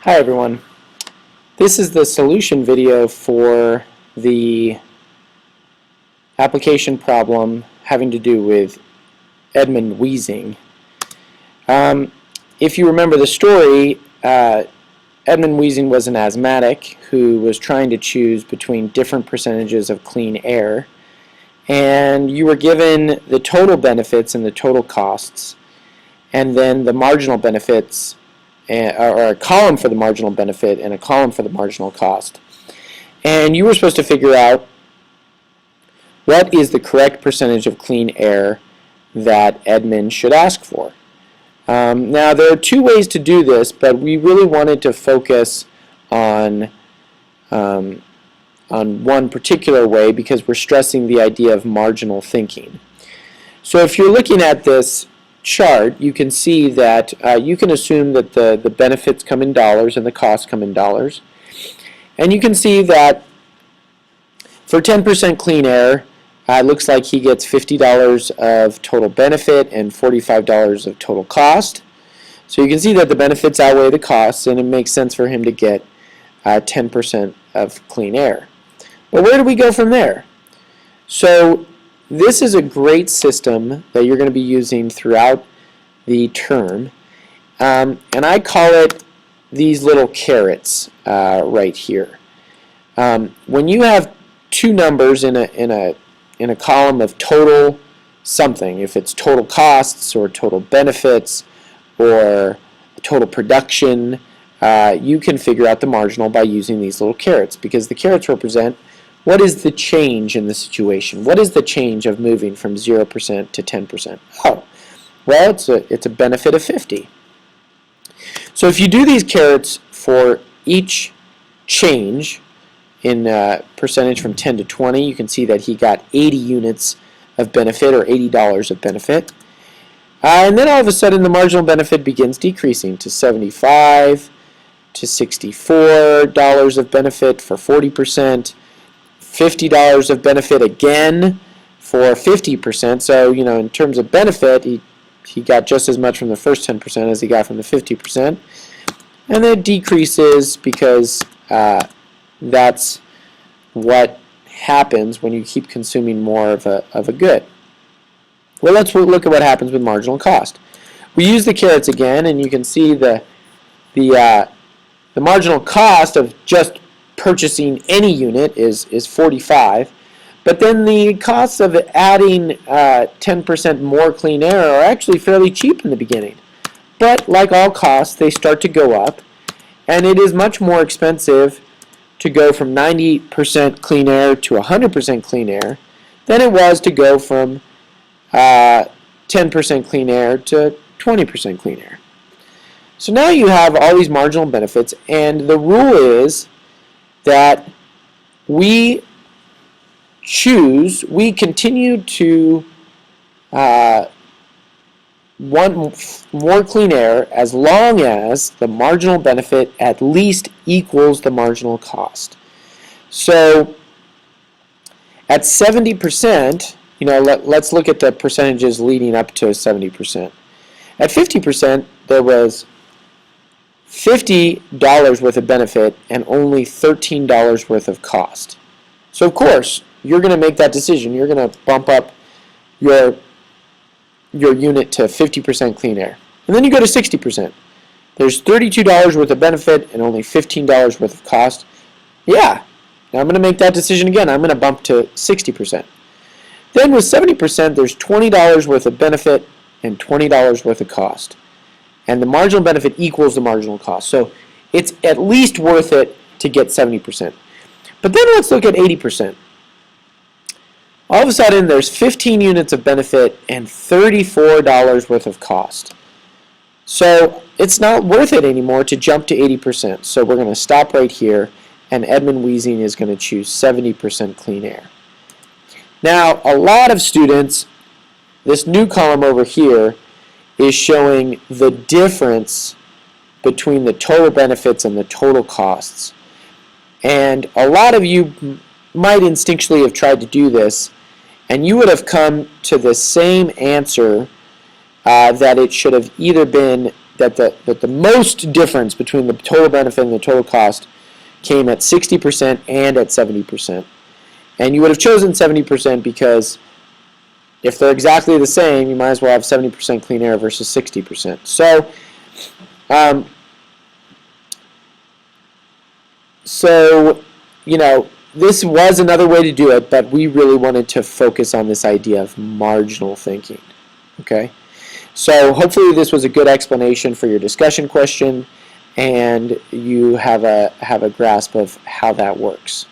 Hi everyone. This is the solution video for the application problem having to do with Edmund wheezing. If you remember the story, Edmund wheezing was an asthmatic who was trying to choose between different percentages of clean air, and you were given the total benefits and the total costs, and then the marginal benefits, or a column for the marginal benefit and a column for the marginal cost. And you were supposed to figure out what is the correct percentage of clean air that Edmund should ask for. Now there are two ways to do this, but we really wanted to focus on one particular way because we're stressing the idea of marginal thinking. So if you're looking at this chart, you can see that you can assume that the benefits come in dollars and the costs come in dollars. And you can see that for 10% clean air, it looks like he gets $50 of total benefit and $45 of total cost. So you can see that the benefits outweigh the costs, and it makes sense for him to get 10% of clean air. But where do we go from there? So this is a great system that you're going to be using throughout the term, and I call it these little carrots right here. When you have two numbers in a column of total something, if it's total costs or total benefits or total production, you can figure out the marginal by using these little carrots, because the carrots represent what is the change in the situation. What is the change of moving from 0% to 10%? Oh, well, it's a benefit of 50. So if you do these carrots for each change in percentage from 10 to 20, you can see that he got 80 units of benefit, or $80 of benefit. And then all of a sudden the marginal benefit begins decreasing to 75, to $64 of benefit for 40%, $50 of benefit again for 50%. So, you know, in terms of benefit, he got just as much from the first 10% as he got from the 50%. And then it decreases because that's what happens when you keep consuming more of a good. Well, let's look at what happens with marginal cost. We use the carrots again, and you can see the marginal cost of just purchasing any unit is 45, but then the costs of adding 10% more clean air are actually fairly cheap in the beginning. But like all costs, they start to go up, and it is much more expensive to go from 90% clean air to 100% clean air than it was to go from 10% clean air to 20% clean air. So now you have all these marginal benefits, and the rule is that we continue to want more clean air as long as the marginal benefit at least equals the marginal cost. So at 70%, you know, let's look at the percentages leading up to 70%. At 50%, there was $50 worth of benefit and only $13 worth of cost. So of course, you're going to make that decision. You're going to bump up your unit to 50% clean air. And then you go to 60%. There's $32 worth of benefit and only $15 worth of cost. Yeah, now I'm going to make that decision again. I'm going to bump to 60%. Then with 70%, there's $20 worth of benefit and $20 worth of cost. And the marginal benefit equals the marginal cost. So it's at least worth it to get 70%. But then let's look at 80%. All of a sudden, there's 15 units of benefit and $34 worth of cost. So it's not worth it anymore to jump to 80%. So we're going to stop right here, and Edmund wheezing is going to choose 70% clean air. Now, a lot of students, this new column over here is showing the difference between the total benefits and the total costs. And a lot of you might instinctually have tried to do this, and you would have come to the same answer that it should have either been that the most difference between the total benefit and the total cost came at 60% and at 70%. And you would have chosen 70% because if they're exactly the same, you might as well have 70% clean air versus 60%. So, you know, this was another way to do it, but we really wanted to focus on this idea of marginal thinking. Okay? So hopefully this was a good explanation for your discussion question, and you have a grasp of how that works.